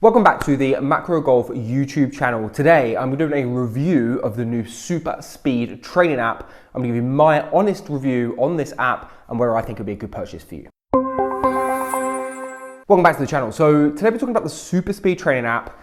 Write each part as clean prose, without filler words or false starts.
Welcome back to the Macro Golf YouTube channel. Today I'm doing a review of the new SuperSpeed Training App. I'm going to give you my honest review on this app and whether I think it would be a good purchase for you. Welcome back to the channel. So today we're talking about the SuperSpeed Training App.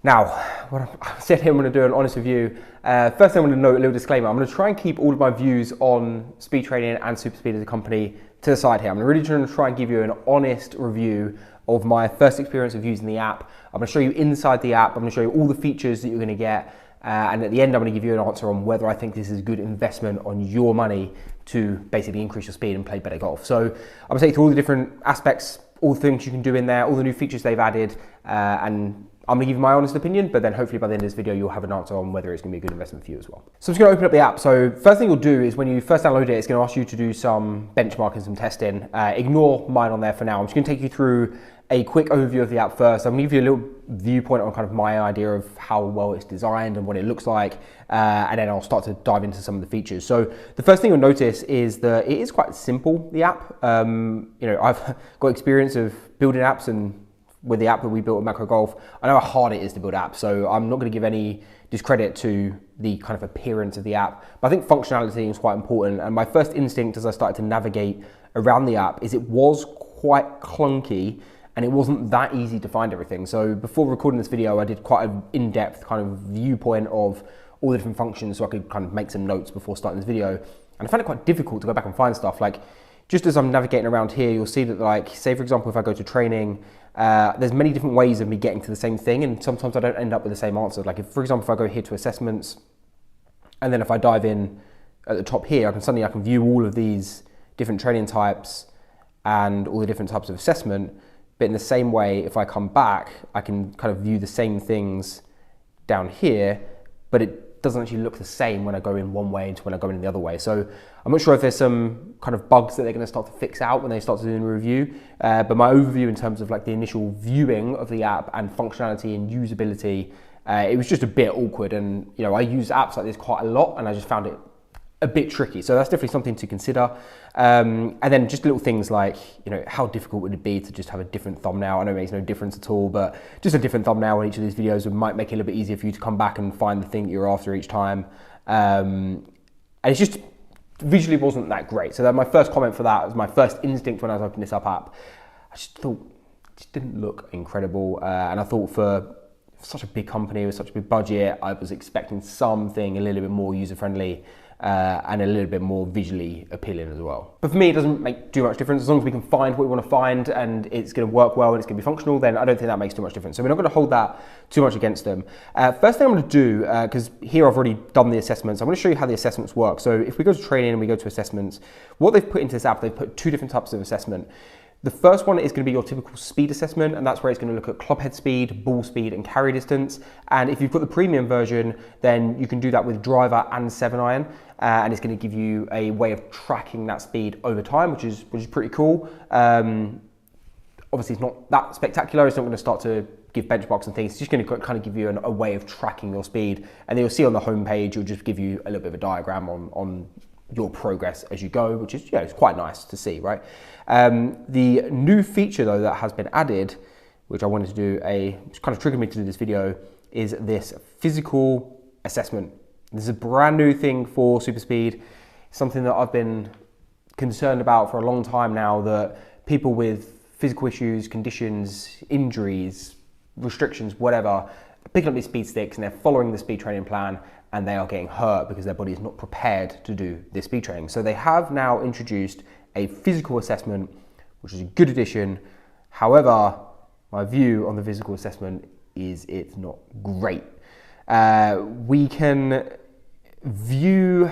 Now, what I said here, I'm going to do an honest review. First thing I'm going to note, a little disclaimer. I'm going to try and keep all of my views on speed training and SuperSpeed as a company to the side here. I'm really going to try and give you an honest review of my first experience of using the app. I'm going to show you inside the app. I'm going to show you all the features that you're going to get. And at the end, I'm going to give you an answer on whether I think this is a good investment on your money to basically increase your speed and play better golf. So I'm going to take through all the different aspects, all the things you can do in there, all the new features they've added, and I'm going to give you my honest opinion, but then hopefully by the end of this video, you'll have an answer on whether it's going to be a good investment for you as well. So I'm just going to open up the app. So first thing you'll do is when you first download it, it's going to ask you to do some benchmarking, some testing. Ignore mine on there for now. I'm just going to take you through a quick overview of the app first. I'm going to give you a little viewpoint on kind of my idea of how well it's designed and what it looks like, and then I'll start to dive into some of the features. So the first thing you'll notice is that it is quite simple, the app. I've got experience of building apps, and with the app that we built at Macro Golf, I know how hard it is to build apps, so I'm not going to give any discredit to the kind of appearance of the app, but I think functionality is quite important. And my first instinct as I started to navigate around the app is it was quite clunky and it wasn't that easy to find everything. So before recording this video, I did quite an in-depth kind of viewpoint of all the different functions so I could kind of make some notes before starting this video. And I found it quite difficult to go back and find stuff. Like, just as I'm navigating around here, you'll see that, like, say for example, if I go to training, there's many different ways of me getting to the same thing, and sometimes I don't end up with the same answer. Like, if, for example, if I go here to assessments, and then if I dive in at the top here, I can view all of these different training types and all the different types of assessment. But in the same way, if I come back, I can kind of view the same things down here, but it doesn't actually look the same when I go in one way to when I go in the other way. So I'm not sure if there's some kind of bugs that they're going to start to fix out when they start to do the review. But my overview in terms of like the initial viewing of the app and functionality and usability, it was just a bit awkward. And I use apps like this quite a lot, and I just found it a bit tricky. So that's definitely something to consider. And then just little things like, how difficult would it be to just have a different thumbnail? I know it makes no difference at all, but just a different thumbnail in each of these videos might make it a little bit easier for you to come back and find the thing that you're after each time. And it's just visually wasn't that great. So that my first comment for that was my first instinct when I was opening this up app. I just thought it just didn't look incredible. And I thought for such a big company with such a big budget, I was expecting something a little bit more user-friendly and a little bit more visually appealing as well. But for me, it doesn't make too much difference. As long as we can find what we want to find and it's going to work well and it's going to be functional, then I don't think that makes too much difference. So we're not going to hold that too much against them. First thing I'm going to do, because here I've already done the assessments, I'm going to show you how the assessments work. So if we go to training and we go to assessments, what they've put into this app, they've put two different types of assessment. The first one is going to be your typical speed assessment, and that's where it's going to look at club head speed, ball speed, and carry distance. And if you've got the premium version, then you can do that with driver and 7-iron, and it's going to give you a way of tracking that speed over time, which is pretty cool. Obviously, it's not that spectacular. It's not going to start to give benchmarks and things. It's just going to kind of give you a way of tracking your speed. And then you'll see on the homepage, it'll just give you a little bit of a diagram on your progress as you go, which is, it's quite nice to see, right? The new feature though that has been added, which I wanted to do which kind of triggered me to do this video, is this physical assessment. This is a brand new thing for SuperSpeed, something that I've been concerned about for a long time now, that people with physical issues, conditions, injuries, restrictions, whatever, are picking up these speed sticks and they're following the speed training plan, and they are getting hurt because their body is not prepared to do this speed training. So they have now introduced a physical assessment, which is a good addition. However, my view on the physical assessment is it's not great. We can view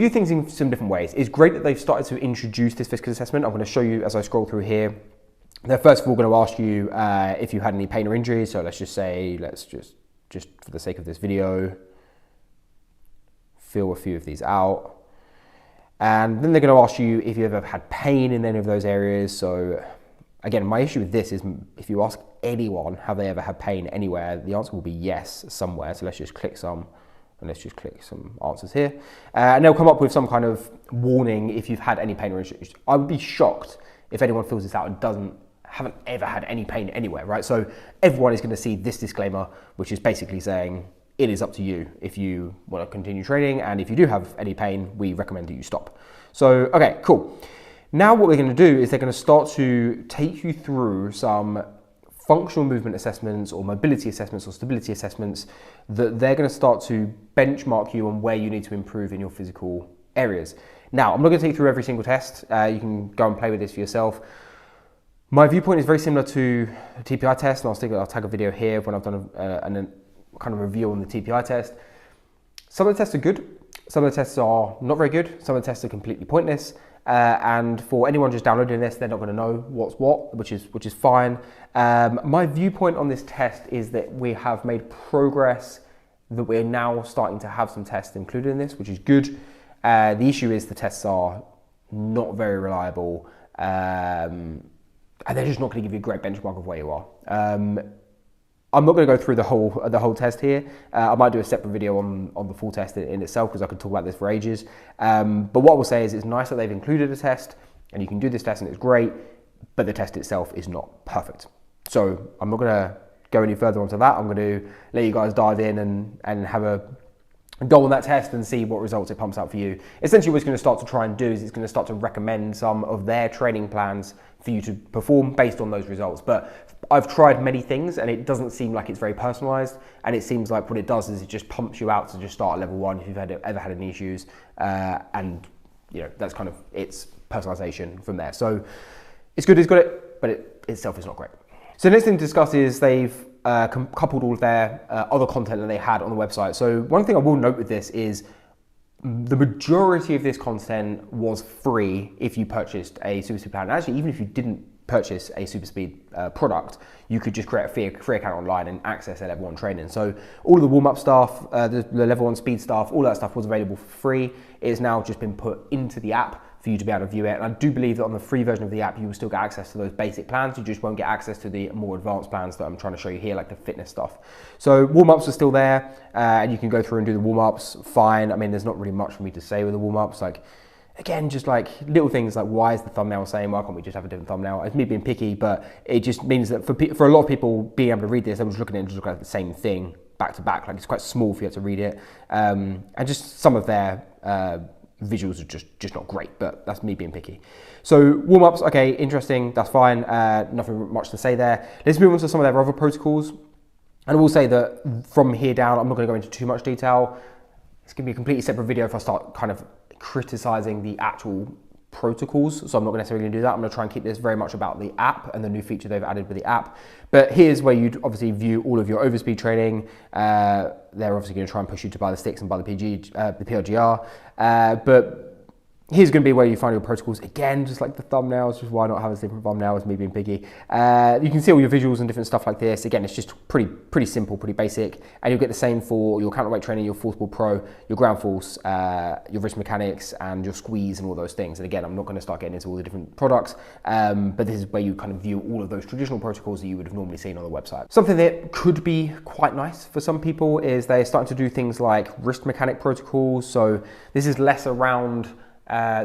things in some different ways. It's great that they've started to introduce this physical assessment. I'm going to show you as I scroll through here. They're first of all going to ask you if you had any pain or injury. So let's just for the sake of this video, fill a few of these out. And then they're going to ask you if you've ever had pain in any of those areas. So again, my issue with this is if you ask anyone, have they ever had pain anywhere, the answer will be yes, somewhere. So let's just click some, and let's just click some answers here. And they'll come up with some kind of warning if you've had any pain or issues. I would be shocked if anyone fills this out and doesn't haven't ever had any pain anywhere, right? So everyone is going to see this disclaimer, which is basically saying it is up to you if you want to continue training, and if you do have any pain, we recommend that you stop. So, okay, cool. Now what we're going to do is they're going to start to take you through some functional movement assessments or mobility assessments or stability assessments that they're going to start to benchmark you on where you need to improve in your physical areas. Now, I'm not going to take you through every single test. You can go and play with this for yourself. My viewpoint is very similar to a TPI test, and I'll tag a video here when I've done a kind of review on the TPI test. Some of the tests are good. Some of the tests are not very good. Some of the tests are completely pointless. And for anyone just downloading this, they're not going to know what's what, which is fine. My viewpoint on this test is that we have made progress, that we're now starting to have some tests included in this, which is good. The issue is the tests are not very reliable, and they're just not going to give you a great benchmark of where you are. I'm not going to go through the whole test here. I might do a separate video on the full test in itself, because I could talk about this for ages. But what I will say is it's nice that they've included a test, and you can do this test and it's great, but the test itself is not perfect. So I'm not going to go any further onto that. I'm going to let you guys dive in and have a go on that test and see what results it pumps out for you. Essentially what it's going to start to try and do is it's going to start to recommend some of their training plans for you to perform based on those results. But I've tried many things and it doesn't seem like it's very personalized, and it seems like what it does is it just pumps you out to just start at level 1 if you've ever had any issues, and you know, that's kind of its personalization from there. So it's good, it's got it, but it itself is not great. So the next thing to discuss is they've coupled all of their other content that they had on the website. So one thing I will note with this is the majority of this content was free if you purchased a SuperSpeed plan. And actually, even if you didn't purchase a SuperSpeed product, you could just create a free account online and access their level 1 training. So all of the warm-up stuff, the level 1 speed stuff, all that stuff was available for free. It has now just been put into the app for you to be able to view it. And I do believe that on the free version of the app, you will still get access to those basic plans. You just won't get access to the more advanced plans that I'm trying to show you here, like the fitness stuff. So warm-ups are still there, and you can go through and do the warm-ups, fine. I mean, there's not really much for me to say with the warm-ups. Like, again, just like little things like, why is the thumbnail saying, why can't we just have a different thumbnail? It's me being picky, but it just means that for a lot of people being able to read this, they were just looking at it and just looking at the same thing back to back. Like, it's quite small for you to read it. And just some of their visuals are just not great, but that's me being picky. So warm-ups, okay, interesting, that's fine. Nothing much to say there. Let's move on to some of their other protocols. And I will say that from here down, I'm not going to go into too much detail. It's going to be a completely separate video if I start kind of criticizing the actual protocols, so I'm not necessarily going to do that. I'm going to try and keep this very much about the app and the new feature they've added with the app. But here's where you'd obviously view all of your overspeed training. They're obviously going to try and push you to buy the sticks and buy the PLGR. But here's going to be where you find your protocols. Again, just like the thumbnails, just why not have a different thumbnail as me being picky. You can see all your visuals and different stuff like this. Again, it's just pretty simple, pretty basic. And you'll get the same for your counterweight training, your force ball pro, your ground force, your wrist mechanics, and your squeeze and all those things. And again, I'm not going to start getting into all the different products, but this is where you kind of view all of those traditional protocols that you would have normally seen on the website. Something that could be quite nice for some people is they're starting to do things like wrist mechanic protocols. So this is less around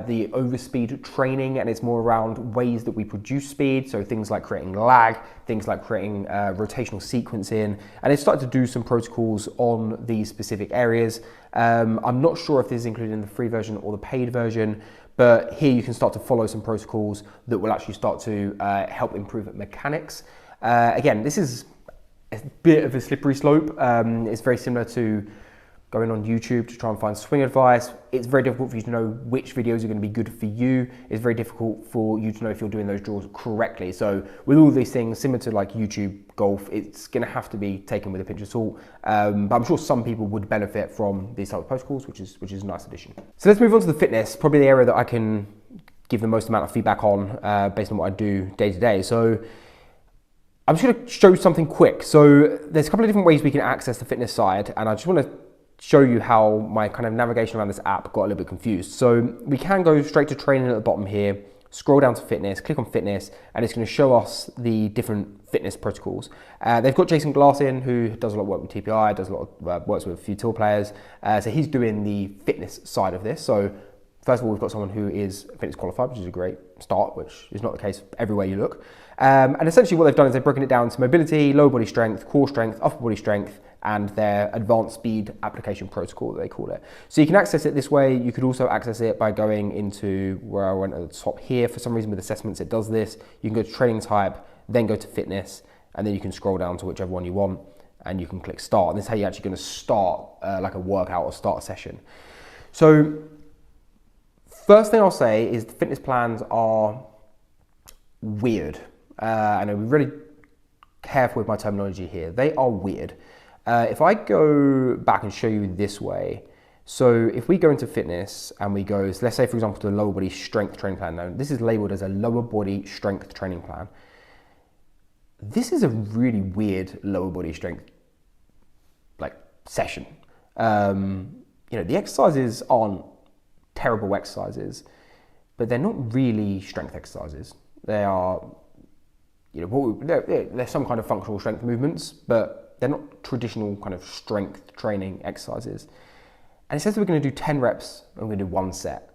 the overspeed training, and it's more around ways that we produce speed. So things like creating lag, things like creating rotational sequencing, and it's started to do some protocols on these specific areas. I'm not sure if this is included in the free version or the paid version, but here you can start to follow some protocols that will actually start to help improve mechanics. Again, this is a bit of a slippery slope. It's very similar to going on YouTube to try and find swing advice. It's very difficult for you to know which videos are going to be good for you. It's very difficult for you to know if you're doing those draws correctly. So with all these things, similar to like YouTube golf, it's going to have to be taken with a pinch of salt. But I'm sure some people would benefit from these types of protocols, which is a nice addition. So let's move on to the fitness, probably the area that I can give the most amount of feedback on based on what I do day to day. So I'm just going to show something quick. So there's a couple of different ways we can access the fitness side, and I just want to show you how my kind of navigation around this app got a little bit confused. So we can go straight to training at the bottom here, scroll down to fitness, click on fitness, and it's going to show us the different fitness protocols. They've got Jason Glass in, who does a lot of work with TPI, does a lot of works with a few tour players. So he's doing the fitness side of this. So first of all, we've got someone who is fitness qualified, which is a great start, which is not the case everywhere you look. And essentially what they've done is they've broken it down to mobility, lower body strength, core strength, upper body strength, and their advanced speed application protocol, they call it. So you can access it this way. You could also access it by going into where I went at the top here. For some reason with assessments, it does this. You can go to training type, then go to fitness, and then you can scroll down to whichever one you want, and you can click start. And this is how you're actually going to start like a workout or start a session. So first thing I'll say is the fitness plans are weird. And I'll be really careful with my terminology here. They are weird. If I go back and show you this way, so if we go into fitness and we go, so let's say for example, to the lower body strength training plan. Now this is labeled as a lower body strength training plan. This is a really weird lower body strength like session. You know, the exercises aren't terrible exercises, but they're not really strength exercises. They are, you know, they're some kind of functional strength movements, but they're not traditional kind of strength training exercises. And it says that we're going to do 10 reps and we're going to do 1 set.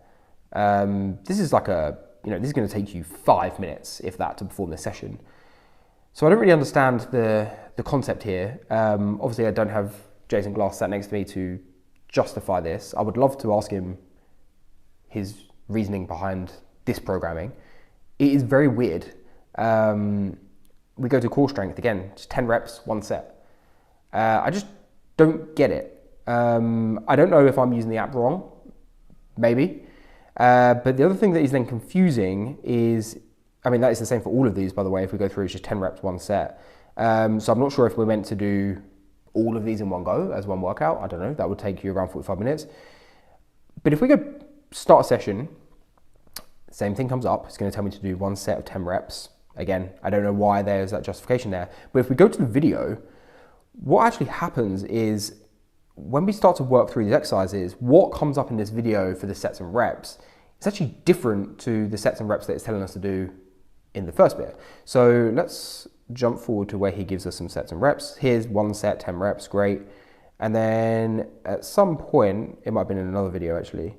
This is like this is going to take you 5 minutes, if that, to perform this session. So I don't really understand the concept here. Obviously, I don't have Jason Glass sat next to me to justify this. I would love to ask him his reasoning behind this programming. It is very weird. We go to core strength again, just 10 reps, 1 set. I just don't get it. I don't know if I'm using the app wrong, maybe. But the other thing that is then confusing is, I mean, that is the same for all of these, by the way. If we go through, it's just 10 reps, 1 set. So I'm not sure if we're meant to do all of these in one go as one workout. I don't know, that would take you around 45 minutes. But if we go start a session, same thing comes up. It's going to tell me to do 1 set of 10 reps. Again, I don't know why there's that justification there. But if we go to the video, what actually happens is when we start to work through these exercises, what comes up in this video for the sets and reps is actually different to the sets and reps that it's telling us to do in the first bit. So let's jump forward to where he gives us some sets and reps. Here's 1 set, 10 reps, great. And then at some point, it might have been in another video actually,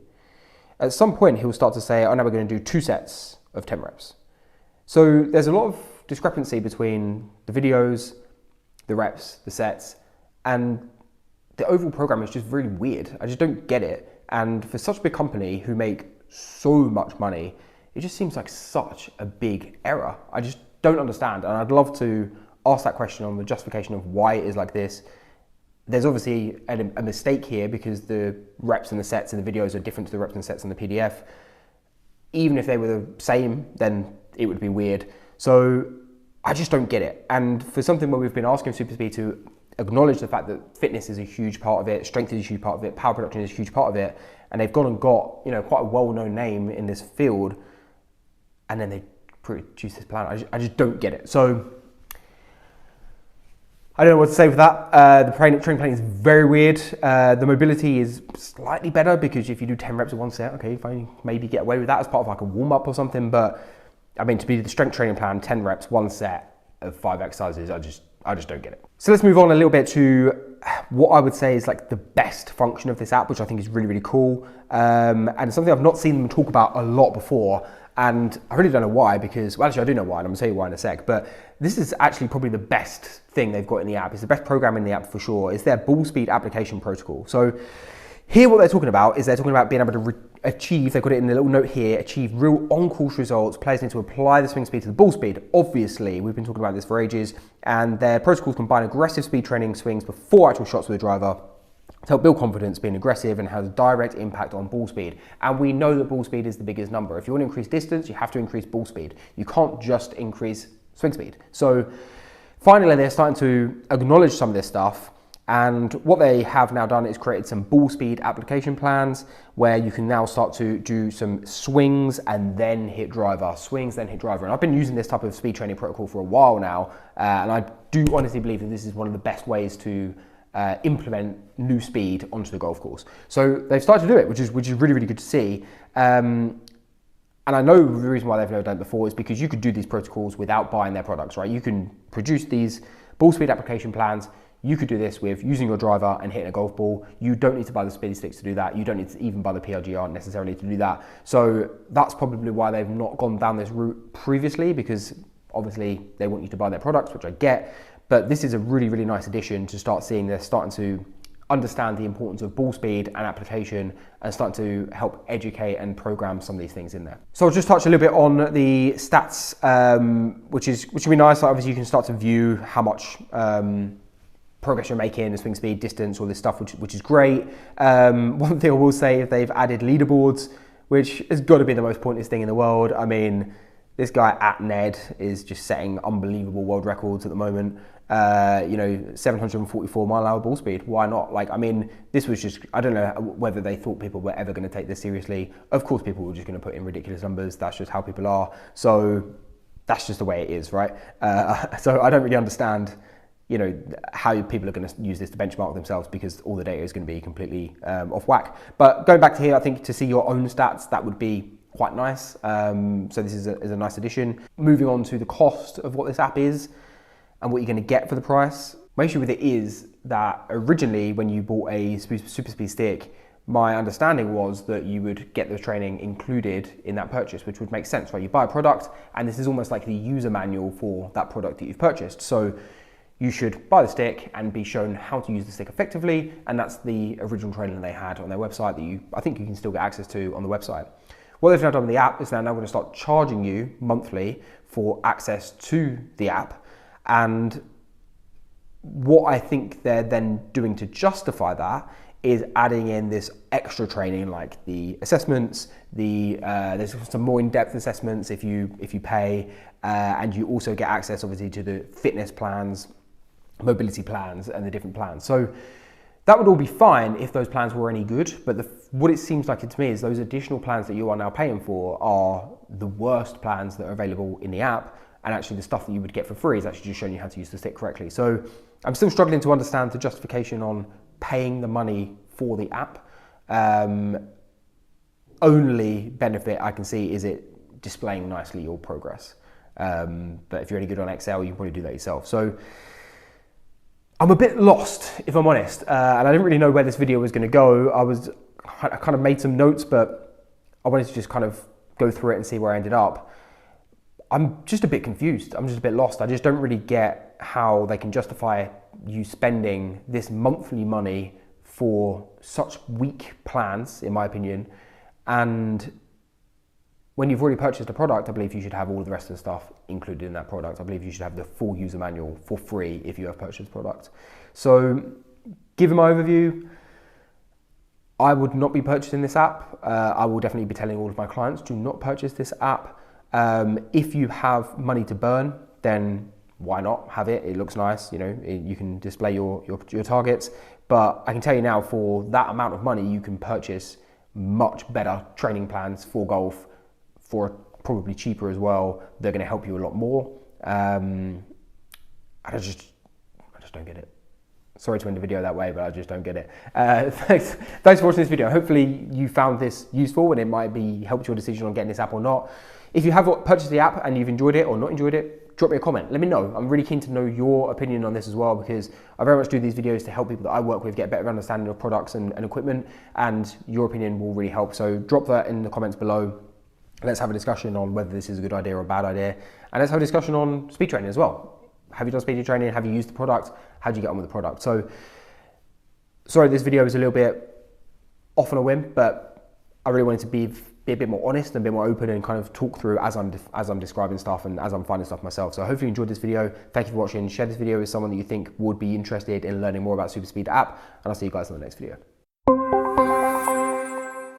at some point he'll start to say, oh, now we're going to do 2 sets of 10 reps. So there's a lot of discrepancy between the videos, the reps, the sets, and the overall program is just really weird. I just don't get it. And for such a big company who make so much money, it just seems like such a big error. I just don't understand. And I'd love to ask that question on the justification of why it is like this. There's obviously a mistake here because the reps and the sets and the videos are different to the reps and sets in the PDF. Even if they were the same, then it would be weird. So I just don't get it. And for something where we've been asking SuperSpeed to acknowledge the fact that fitness is a huge part of it, strength is a huge part of it, power production is a huge part of it, and they've gone and got, you know, quite a well-known name in this field, and then they produce this plan. I just don't get it. So I don't know what to say for that. The training plan is very weird. The mobility is slightly better because if you do 10 reps in 1 set, okay, fine, maybe get away with that as part of like a warm-up or something. But I mean, to be the strength training plan, 10 reps, 1 set of 5 exercises, I just don't get it. So let's move on a little bit to what I would say is like the best function of this app, which I think is really, really cool. And something I've not seen them talk about a lot before. And I really don't know why, because, well, actually I do know why, and I'm gonna tell you why in a sec, but this is actually probably the best thing they've got in the app. It's the best program in the app for sure. It's their ball speed application protocol. So here what they're talking about is they're talking about being able to achieve, they've got it in the little note here, achieve real on-course results. Players need to apply the swing speed to the ball speed. Obviously, we've been talking about this for ages, and their protocols combine aggressive speed training swings before actual shots with the driver to help build confidence, being aggressive, and has a direct impact on ball speed. And we know that ball speed is the biggest number. If you want to increase distance, you have to increase ball speed. You can't just increase swing speed. So finally, they're starting to acknowledge some of this stuff. And what they have now done is created some ball speed application plans where you can now start to do some swings and then hit driver, swings, then hit driver. And I've been using this type of speed training protocol for a while now. And I do honestly believe that this is one of the best ways to implement new speed onto the golf course. So they've started to do it, which is really, really good to see. And I know the reason why they've never done it before is because you could do these protocols without buying their products, right? You can produce these ball speed application plans, You could do this with using your driver and hitting a golf ball. You don't need to buy the spinny sticks to do that. You don't need to even buy the PLGR necessarily to do that. So that's probably why they've not gone down this route previously, because obviously they want you to buy their products, which I get. But this is a really, really nice addition to start seeing they're starting to understand the importance of ball speed and application and starting to help educate and program some of these things in there. So I'll just touch a little bit on the stats, which will be nice. Like obviously you can start to view how much progress you're making, the swing speed, distance, all this stuff, which is great. One thing I will say is they've added leaderboards, which has got to be the most pointless thing in the world. I mean, this guy at Ned is just setting unbelievable world records at the moment. 744 mile-an-hour ball speed. Why not? Like, I mean, this was just, I don't know whether they thought people were ever going to take this seriously. Of course, people were just going to put in ridiculous numbers. That's just how people are. So that's just the way it is, right? So I don't really understand, how people are going to use this to benchmark themselves, because all the data is going to be completely off whack. But going back to here, I think to see your own stats, that would be quite nice. So this is a nice addition. Moving on to the cost of what this app is and what you're going to get for the price. My issue with it is that originally when you bought a SuperSpeed stick, my understanding was that you would get the training included in that purchase, which would make sense, right? You buy a product and this is almost like the user manual for that product that you've purchased. So you should buy the stick and be shown how to use the stick effectively, and that's the original training they had on their website that I think you can still get access to on the website. What they've now done with the app is they're now going to start charging you monthly for access to the app. And what I think they're then doing to justify that is adding in this extra training, like the assessments, there's some more in-depth assessments if you pay, and you also get access obviously to the fitness plans, mobility plans, and the different plans. So that would all be fine if those plans were any good, but what it seems like to me is those additional plans that you are now paying for are the worst plans that are available in the app, and actually the stuff that you would get for free is actually just showing you how to use the stick correctly. So I'm still struggling to understand the justification on paying the money for the app. Only benefit I can see is it displaying nicely your progress. But if you're any good on Excel, you can probably do that yourself. So I'm a bit lost, if I'm honest, and I didn't really know where this video was going to go. I kind of made some notes, but I wanted to just kind of go through it and see where I ended up. I'm just a bit confused. I'm just a bit lost. I just don't really get how they can justify you spending this monthly money for such weak plans, in my opinion. And when you've already purchased a product, I believe you should have all of the rest of the stuff included in that product. I believe you should have the full user manual for free if you have purchased the product. So, given my overview, I would not be purchasing this app. I will definitely be telling all of my clients, do not purchase this app. If you have money to burn, then why not have it? It looks nice, you can display your targets. But I can tell you now, for that amount of money, you can purchase much better training plans for golf, for probably cheaper as well. They're going to help you a lot more. I just don't get it. Sorry to end the video that way, but I just don't get it. Thanks for watching this video. Hopefully you found this useful and it might be helped your decision on getting this app or not. If you have purchased the app and you've enjoyed it or not enjoyed it, drop me a comment. Let me know. I'm really keen to know your opinion on this as well, because I very much do these videos to help people that I work with get a better understanding of products and equipment, and your opinion will really help. So drop that in the comments below. Let's have a discussion on whether this is a good idea or a bad idea. And let's have a discussion on speed training as well. Have you done speed training? Have you used the product? How do you get on with the product? So, sorry, this video is a little bit off on a whim, but I really wanted to be a bit more honest and a bit more open and kind of talk through as I'm describing stuff and as I'm finding stuff myself. So hopefully you enjoyed this video. Thank you for watching. Share this video with someone that you think would be interested in learning more about SuperSpeed app, and I'll see you guys in the next video.